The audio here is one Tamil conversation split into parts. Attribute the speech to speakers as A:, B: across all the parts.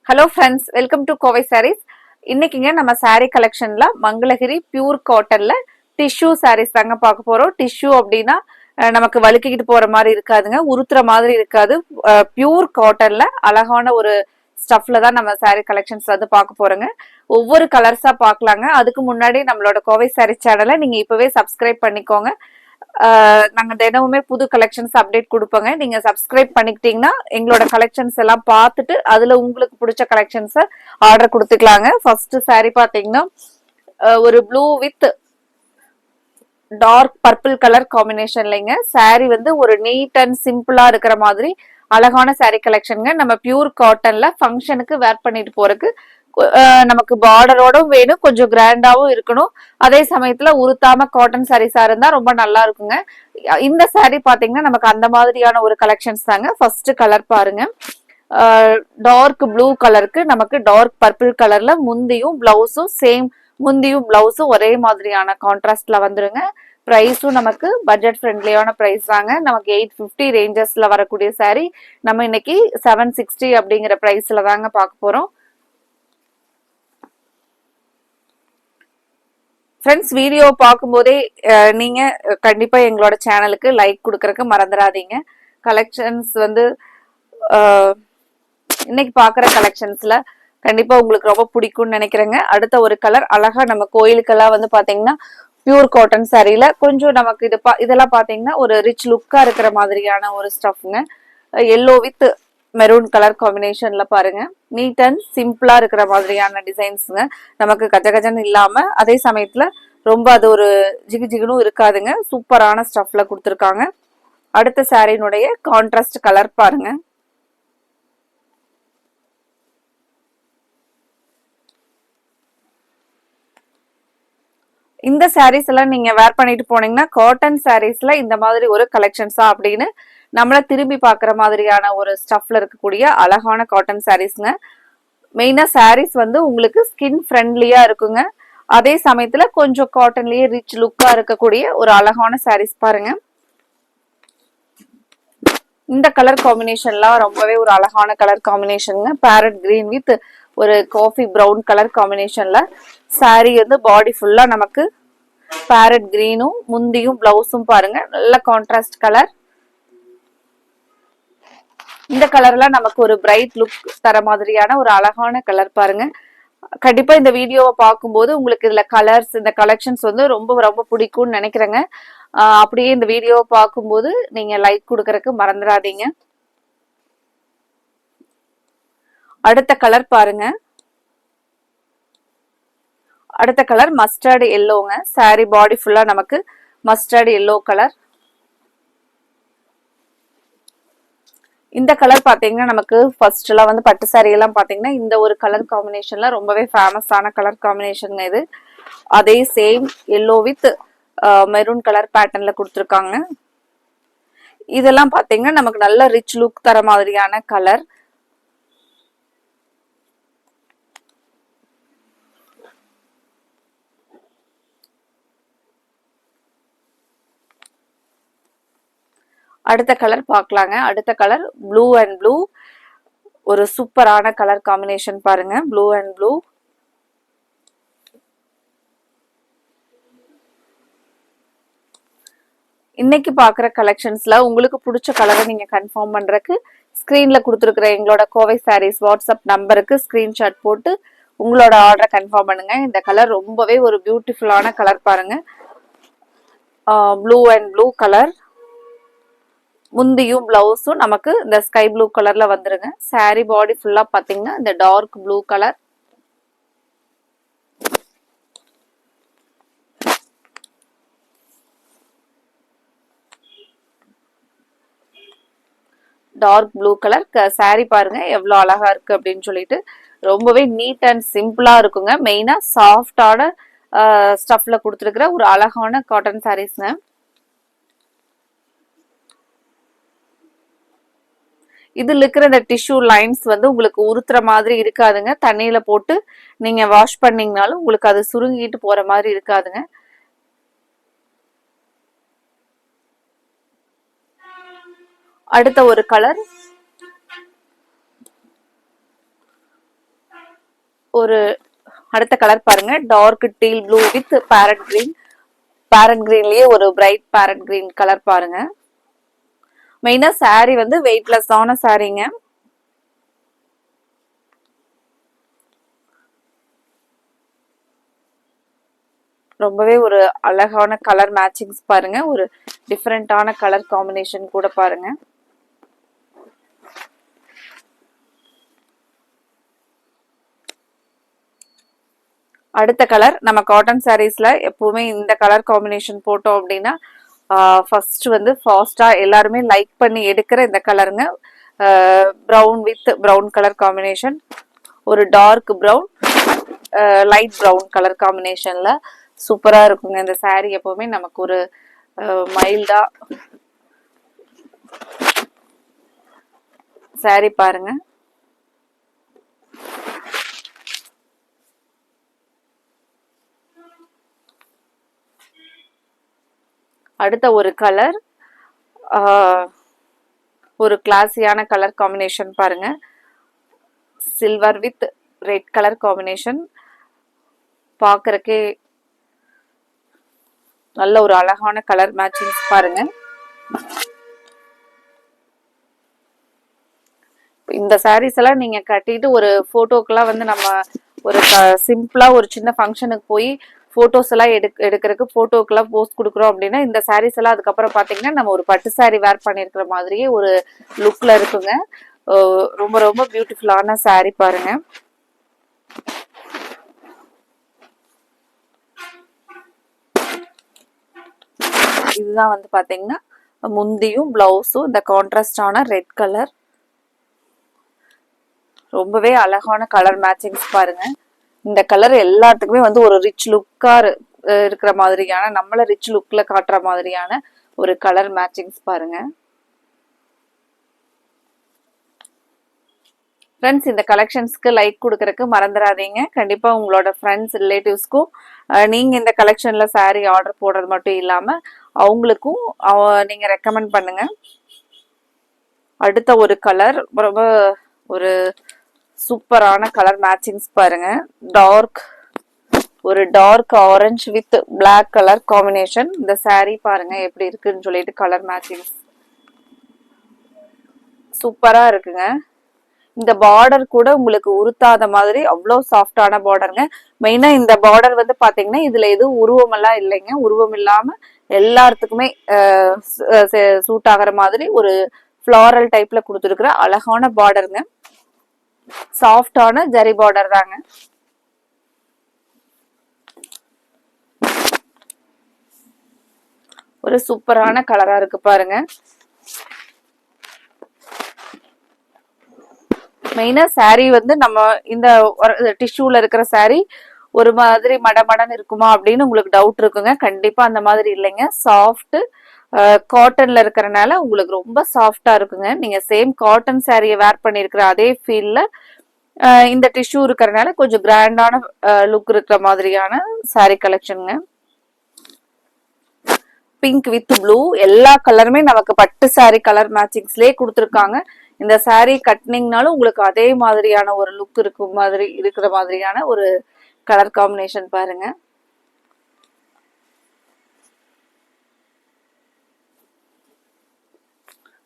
A: Hello friends, welcome to Kovai saris. இன்னைக்குங்க நம்ம சாரீ கலெக்ஷன்ல மங்களகிரி பியூர் காட்டன்ல டிஷ்யூ சாரீஸ் தாங்க பார்க்க போறோம். டிஷ்யூ அப்படின்னா நமக்கு வழுக்கிக்கிட்டு போற மாதிரி இருக்காதுங்க, உருத்துற மாதிரி இருக்காது. பியூர் காட்டன்ல அழகான ஒரு ஸ்டஃப்ல தான் நம்ம சாரீ கலெக்ஷன்ஸ் வந்து பார்க்க போறோங்க. ஒவ்வொரு கலர்ஸா பார்க்கலாங்க. அதுக்கு முன்னாடி நம்மளோட கோவை சாரீ சேனலை நீங்க இப்பவே சப்ஸ்கிரைப் பண்ணிக்கோங்க. நாங்க தினமுமே புது கலெக்ஷன்ஸ் அப்டேட் கொடுப்போங்க. நீங்க சப்ஸ்கிரைப் பண்ணிக்கிட்டீங்கன்னா எங்களோட கலெக்ஷன்ஸ் எல்லாம் பார்த்துட்டு அதுல உங்களுக்கு பிடிச்ச கலெக்ஷன்ஸை ஆர்டர் கொடுத்துக்கலாங்க. ஃபர்ஸ்ட் சாரி பாத்தீங்கன்னா ஒரு blue with dark purple colour காம்பினேஷன்லங்க சாரி வந்து ஒரு நீட் அண்ட் சிம்பிளா இருக்கிற மாதிரி அழகான சாரி கலெக்ஷனுங்க. நம்ம பியூர் காட்டன்ல ஃபங்க்ஷனுக்கு வேர் பண்ணிட்டு போறதுக்கு நமக்கு பார்டரோடும் வேணும், கொஞ்சம் கிராண்டாவும் இருக்கணும். அதே சமயத்துல உருத்தாம காட்டன் சாரீஸா இருந்தா ரொம்ப நல்லா இருக்குங்க. இந்த சாரி பாத்தீங்கன்னா நமக்கு அந்த மாதிரியான ஒரு கலெக்ஷன்ஸ் தாங்க. ஃபர்ஸ்ட் கலர் பாருங்க, டார்க் ப்ளூ கலருக்கு நமக்கு டார்க் பர்பிள் கலர்ல முந்தியும் பிளவுஸும் சேம், முந்தியும் பிளவுஸும் ஒரே மாதிரியான கான்ட்ராஸ்ட்ல வந்துருங்க. பிரைஸும் நமக்கு பட்ஜெட் ஃப்ரெண்ட்லியான பிரைஸ் தாங்க. நமக்கு 850 ரேஞ்சஸ்ல வரக்கூடிய சாரி நம்ம இன்னைக்கு 760 அப்படிங்கிற பிரைஸ்ல தாங்க பார்க்க போறோம். ஃப்ரெண்ட்ஸ், வீடியோ பார்க்கும்போதே நீங்க கண்டிப்பா எங்களோட சேனலுக்கு லைக் கொடுக்கறதுக்கு மறந்துடாதீங்க. கலெக்ஷன்ஸ் வந்து இன்னைக்கு பாக்குற கலெக்ஷன்ஸ்ல கண்டிப்பா உங்களுக்கு ரொம்ப பிடிக்கும்னு நினைக்கிறேங்க. அடுத்த ஒரு கலர் அழகா நம்ம கோயிலுக்கெல்லாம் வந்து பாத்தீங்கன்னா பியூர் காட்டன் சாரியில கொஞ்சம் நமக்கு இதெல்லாம் பாத்தீங்கன்னா ஒரு ரிச் லுக்கா இருக்கிற மாதிரியான ஒரு ஸ்டஃப்ங்க. எல்லோ வித் மெரூன் கலர் காம்பினேஷன்ல பாருங்க, நீட் அண்ட் சிம்பிளா இருக்கிற மாதிரியான டிசைன்ஸுங்க. நமக்கு கஜகஜன்னு இல்லாம அதே சமயத்துல ரொம்ப அது ஒரு ஜிகு ஜிகுனும் இருக்காதுங்க. சூப்பரான ஸ்டஃப்ல கொடுத்துருக்காங்க. அடுத்த சாரியினுடைய கான்ட்ராஸ்ட் கலர் பாருங்க. இந்த சாரீஸ் எல்லாம் நீங்க வேர் பண்ணிட்டு போனீங்கன்னா காட்டன் சாரீஸ்ல இந்த மாதிரி ஒரு கலெக்ஷன்ஸா அப்படின்னு நம்மள திரும்பி பாக்குற மாதிரியான ஒரு ஸ்டஃப்ல இருக்கக்கூடிய அழகான காட்டன் சாரீஸ்ங்க. மெயினா சாரீஸ் வந்து உங்களுக்கு ஸ்கின் ஃப்ரெண்ட்லியா இருக்குங்க. அதே சமயத்துல கொஞ்சம் காட்டன்லயே ரிச் லுக்கா இருக்கக்கூடிய ஒரு அழகான சாரீஸ் பாருங்க. இந்த கலர் காம்பினேஷன்லாம் ரொம்பவே ஒரு அழகான கலர் காம்பினேஷனுங்க. பேரட் கிரீன் வித் ஒரு காஃபி ப்ரௌன் கலர் காம்பினேஷன்ல சாரி வந்து பாடி ஃபுல்லா நமக்கு பேரட் கிரீனும் முந்தியும் பிளவுஸும் பாருங்க, நல்ல கான்ட்ராஸ்ட் கலர். இந்த கலர்ல நமக்கு ஒரு பிரைட் லுக் தர மாதிரியான ஒரு அழகான கலர் பாருங்க. கண்டிப்பா இந்த வீடியோவை பார்க்கும்போது உங்களுக்கு இதுல கலர்ஸ், இந்த கலெக்ஷன்ஸ் வந்து ரொம்ப ரொம்ப பிடிக்கும்னு நினைக்கிறேங்க. அப்படியே இந்த வீடியோவை பார்க்கும்போது நீங்க லைக் கொடுக்கறதுக்கு மறந்துடாதீங்க. அடுத்த கலர் பாருங்க, அடுத்த கலர் மஸ்டர்ட் எல்லோங்க. சாரி பாடி ஃபுல்லா நமக்கு மஸ்டர்ட் எல்லோ கலர். இந்த கலர் பாத்தீங்கன்னா நமக்கு ஃபர்ஸ்ட் எல்லாம் வந்து பட்டு சாரி எல்லாம் பாத்தீங்கன்னா இந்த ஒரு கலர் காம்பினேஷன்ல ரொம்பவே ஃபேமஸான கலர் காம்பினேஷன் இது. அதே same yellow with maroon colour பேட்டர்ன்ல கொடுத்துருக்காங்க. இதெல்லாம் பாத்தீங்கன்னா நமக்கு நல்ல ரிச் லுக் தர மாதிரியான கலர். அடுத்த கலர் பார்க்கலாங்க. அடுத்த கலர் ப்ளூ அண்ட் ப்ளூ, ஒரு சூப்பரான கலர் காம்பினேஷன் பாருங்க, ப்ளூ அண்ட் ப்ளூ. இன்னைக்கு பாக்குற கலெக்ஷன்ஸ்ல உங்களுக்கு பிடிச்ச கலரை நீங்க கன்ஃபார்ம் பண்றதுக்கு ஸ்கிரீன்ல கொடுத்துருக்கிற எங்களோட கோவை சாரீஸ் வாட்ஸ்அப் நம்பருக்கு ஸ்கிரீன்ஷாட் போட்டு உங்களோட ஆர்டரை கன்ஃபார்ம் பண்ணுங்க. இந்த கலர் ரொம்பவே ஒரு பியூட்டிஃபுல்லான கலர் பாருங்க, ப்ளூ அண்ட் ப்ளூ கலர். முந்தியும் பிளவுஸும் நமக்கு இந்த ஸ்கை ப்ளூ கலர்ல வந்துருங்க. சாரி பாடி ஃபுல்லா பாத்தீங்கன்னா இந்த dark blue colour. Dark blue colour sari பாருங்க எவ்வளவு அழகா இருக்கு அப்படின்னு சொல்லிட்டு. ரொம்பவே நீட் அண்ட் சிம்பிளா இருக்குங்க. மெயினா சாஃப்டான ஸ்டஃப்ல கொடுத்துருக்கிற ஒரு அழகான காட்டன் சாரீஸ்ங்க. இதுல இருக்கிற இந்த டிஷ்யூ லைன்ஸ் வந்து உங்களுக்கு உறுத்துற மாதிரி இருக்காதுங்க. தண்ணியில போட்டு நீங்க வாஷ் பண்ணீங்கனாலும் உங்களுக்கு அது சுருங்கிட்டு போற மாதிரி இருக்காதுங்க. அடுத்த ஒரு கலர் ஒரு அடுத்த கலர் பாருங்க, dark teal blue with parrot green. Parrot கிரீன்லயே ஒரு பிரைட் பேரட் கிரீன் கலர் பாருங்க. மெயினா சாரி வந்து வெயிட்லெஸ் ஆன சாரீங்க. ரொம்பவே ஒரு அழகான கலர் மேட்சிங்ஸ் பாருங்க, ஒரு டிஃப்ரெண்டான கலர் காம்பினேஷன் கூட பாருங்க. அடுத்த கலர், நம்ம காட்டன் சாரீஸ்ல எப்பவுமே இந்த கலர் காம்பினேஷன் போட்டோம் அப்படின்னா ஃபர்ஸ்ட் வந்து ஃபாஸ்டா எல்லாருமே லைக் பண்ணி எடுக்கிற இந்த கலருங்க. Brown with brown colour combination, ஒரு dark brown light brown colour காம்பினேஷன்ல சூப்பரா இருக்குங்க இந்த சாரீ. எப்பவுமே நமக்கு ஒரு மைல்டா சாரீ பாருங்க. அடுத்த ஒரு கலர், ஒரு கிளாஸியான கலர் காம்பினேஷன் பாருங்க, silver with red colour combination. பார்க்கறக்கே நல்ல ஒரு அழகான கலர் மேட்சிங் பாருங்க. இந்த சாரீஸ் எல்லாம் நீங்க கட்டிட்டு ஒரு போட்டோக்கெல்லாம் வந்து நம்ம ஒரு சிம்பிளா ஒரு சின்ன ஃபங்க்ஷனுக்கு போய் போட்டோஸ் எல்லாம் எடுக்கிறதுக்கு போட்டோக்கெல்லாம் போஸ்ட் கொடுக்குறோம் அப்படின்னா இந்த சாரீஸ் எல்லாம் அதுக்கப்புறம் பாத்தீங்கன்னா நம்ம ஒரு பட்டு சாரி வேர் பண்ணிருக்கிற மாதிரியே ஒரு லுக்ல இருக்குங்க. ரொம்ப ரொம்ப பியூட்டிஃபுல்லான சாரீ பாருங்க. இதுதான் வந்து பாத்தீங்கன்னா முந்தியும் பிளவுஸும் இந்த கான்ட்ராஸ்டான ரெட் கலர். ரொம்பவே அழகான கலர் மேட்சிங்ஸ் பாருங்க. இந்த கலர் எல்லாத்துக்குமே வந்து ஒரு ரிச் லுக்கா இருக்கிற மாதிரியான, நம்மள ரிச் லுக்ல காட்டுற மாதிரியான ஒரு கலர் மேட்சிங்ஸ் பாருங்க. ஃப்ரெண்ட்ஸ், இந்த கலெக்ஷன்ஸ்க்கு லைக் கொடுக்கறதுக்கு மறந்துடாதீங்க. கண்டிப்பா உங்களோட ஃப்ரெண்ட்ஸ் ரிலேட்டிவ்ஸ்க்கும் நீங்க இந்த கலெக்ஷன்ல சாரீ ஆர்டர் போடுறது மட்டும் இல்லாம அவங்களுக்கும் நீங்க ரெக்கமெண்ட் பண்ணுங்க. அடுத்த ஒரு கலர், ரொம்ப ஒரு சூப்பரான கலர் மேட்சிங்ஸ் பாருங்க. ஒரு dark orange with black colour combination. இந்த சாரீ பாருங்க எப்படி இருக்குன்னு சொல்லிட்டு கலர் மேட்சிங்ஸ் சூப்பரா இருக்குங்க. இந்த பார்டர் கூட உங்களுக்கு உருத்தாத மாதிரி அவ்வளோ சாஃப்டான பார்டருங்க. மெயினா இந்த பார்டர் வந்து பாத்தீங்கன்னா இதுல எதுவும் உருவம் எல்லாம் இல்லைங்க. உருவம் இல்லாம எல்லாத்துக்குமே சூட் ஆகிற மாதிரி ஒரு ஃபிளாரல் டைப்ல கொடுத்துருக்குற அழகான பார்டருங்க. சாஃப்டான ஜரி பார்டர் தாங்க. ஒரு சூப்பரான கலரா இருக்கு பாருங்க. மெயினா சாரீ வந்து நம்ம இந்த டிஷ்யூல இருக்கிற சாரீ ஒரு மாதிரி மடமடன்னு இருக்குமா அப்படின்னு உங்களுக்கு டவுட் இருக்குங்க. கண்டிப்பா அந்த மாதிரி இல்லைங்க. சாஃப்ட் காட்டன்ல இருக்கிறனால உங்களுக்கு ரொம்ப சாஃப்டா இருக்குங்க. நீங்க சேம் காட்டன் சாரியை வேர் பண்ணிருக்கிற அதே ஃபீல்ல இந்த டிஷ்யூ இருக்கிறனால கொஞ்சம் கிராண்டான லுக் இருக்கிற மாதிரியான சாரீ கலெக்ஷனுங்க. பிங்க் வித் ப்ளூ, எல்லா கலருமே நமக்கு பட்டு சாரி கலர் மேட்சிங்ஸ்லயே கொடுத்துருக்காங்க. இந்த சாரீ கட்டினீங்கனாலும் உங்களுக்கு அதே மாதிரியான ஒரு லுக் இருக்கிற மாதிரியான ஒரு கலர் காம்பினேஷன் பாருங்க.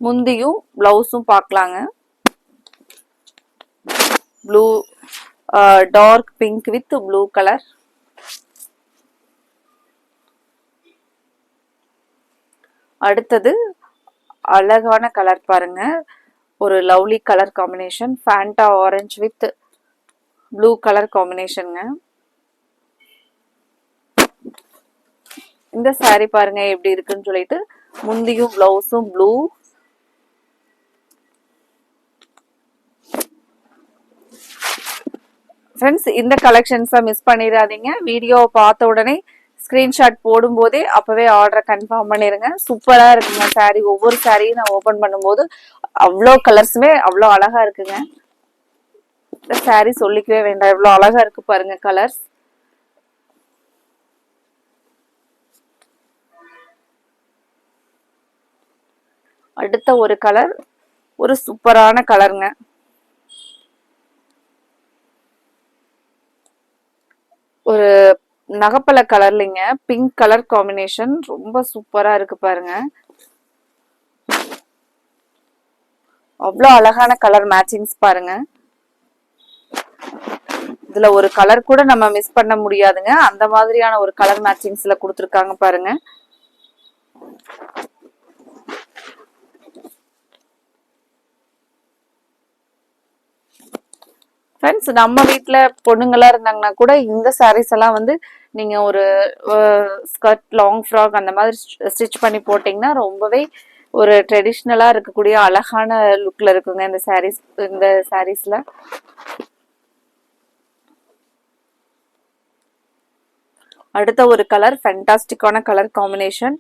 A: முந்தியும் பிளவுஸும் பார்க்கலாங்க. Blue, dark pink with blue colour. அடுத்தது அழகான கலர் பாருங்க, ஒரு lovely colour combination, Fanta orange with blue colour காம்பினேஷனுங்க. இந்த சாரி பாருங்க எப்படி இருக்குன்னு சொல்லிட்டு. முந்தியும் பிளவுஸும் ப்ளூ. ஃப்ரெண்ட்ஸ், இந்த கலெக்ஷன்ஸை மிஸ் பண்ணிடாதீங்க. வீடியோ பார்த்த உடனே ஸ்கிரீன்ஷாட் போடும் போதே அப்பவே ஆர்டரை கன்ஃபார்ம் பண்ணிருங்க. சூப்பரா இருக்குங்க சாரி. ஒவ்வொரு சாரியும் நான் ஓபன் பண்ணும்போது அவ்வளோ கலர்ஸுமே அவ்வளோ அழகா இருக்குங்க. இந்த சாரி சொல்லிக்கவே வேண்டாம், எவ்வளோ அழகா இருக்கு பாருங்க கலர்ஸ். அடுத்த ஒரு கலர், ஒரு சூப்பரான கலருங்க. ஒரு நகப்பழ கலர்லிங்க, பிங்க் கலர் காம்பினேஷன் ரொம்ப சூப்பரா இருக்கு பாருங்க. அவ்வளோ அழகான கலர் மேட்சிங்ஸ் பாருங்க. இதுல ஒரு கலர் கூட நம்ம மிஸ் பண்ண முடியாதுங்க. அந்த மாதிரியான ஒரு கலர் மேட்சிங்ஸ்ல கொடுத்துருக்காங்க பாருங்க. ஃப்ரெண்ட்ஸ், நம்ம வீட்ல பொண்ணுங்களா இருந்தாங்கன்னா கூட இந்த சாரீஸ் எல்லாம் வந்து நீங்க ஒரு ஸ்கர்ட், லாங் ஃப்ராக் அந்த மாதிரி ஸ்டிச் பண்ணி போட்டீங்கன்னா ரொம்பவே ஒரு ட்ரெடிஷ்னலா இருக்கக்கூடிய அழகான லுக்ல இருக்குங்க இந்த சாரீஸ்ல. அடுத்த ஒரு கலர் ஃபேண்டாஸ்டிக்கான colour combination,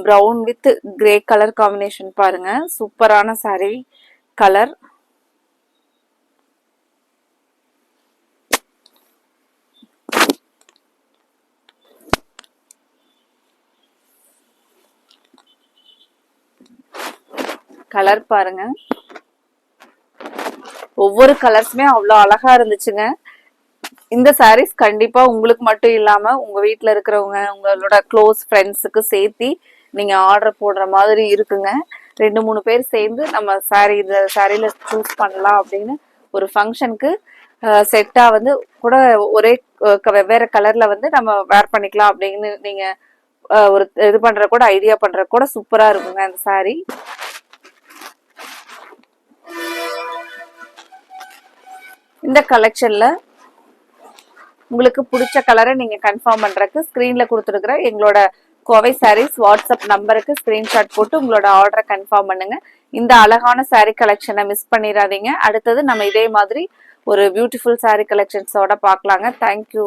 A: brown with grey colour combination பாருங்க. சூப்பரான சாரீ கலர். கலர் பாருங்க. ஒவ்வொரு கலர்ஸுமே அவ்வளோ அழகா இருந்துச்சுங்க. இந்த சாரீஸ் கண்டிப்பா உங்களுக்கு மட்டும் இல்லாம உங்க வீட்டுல இருக்கிறவங்க, உங்களோட க்ளோஸ் ஃப்ரெண்ட்ஸுக்கு சேர்த்தி நீங்க ஆர்டர் போடுற மாதிரி இருக்குங்க. 2-3 பேர் சேர்ந்து நம்ம இந்த சாரியில சூஸ் பண்ணலாம் அப்படின்னு ஒரு ஃபங்க்ஷனுக்கு செட்டா வந்து கூட ஒரே வெவ்வேறு கலர்ல வந்து நம்ம வேர் பண்ணிக்கலாம் அப்படின்னு நீங்க ஒரு இது பண்ற கூட ஐடியா பண்ற கூட சூப்பரா இருக்குங்க அந்த சாரி. இந்த கலெக்ஷன்ல உங்களுக்கு பிடிச்ச கலரை நீங்க கன்ஃபார்ம் பண்றதுக்கு ஸ்கிரீன்ல கொடுத்துருக்கிற எங்களோட கோவை சாரீஸ் வாட்ஸ்அப் நம்பருக்கு ஸ்கிரீன்ஷாட் போட்டு உங்களோட ஆர்டரை கன்ஃபார்ம் பண்ணுங்க. இந்த அழகான சாரீ கலெக்ஷனை மிஸ் பண்ணிடாதீங்க. அடுத்தது நம்ம இதே மாதிரி ஒரு பியூட்டிஃபுல் சாரீ கலெக்ஷன்ஸோட பார்க்கலாங்க. தேங்க்யூ.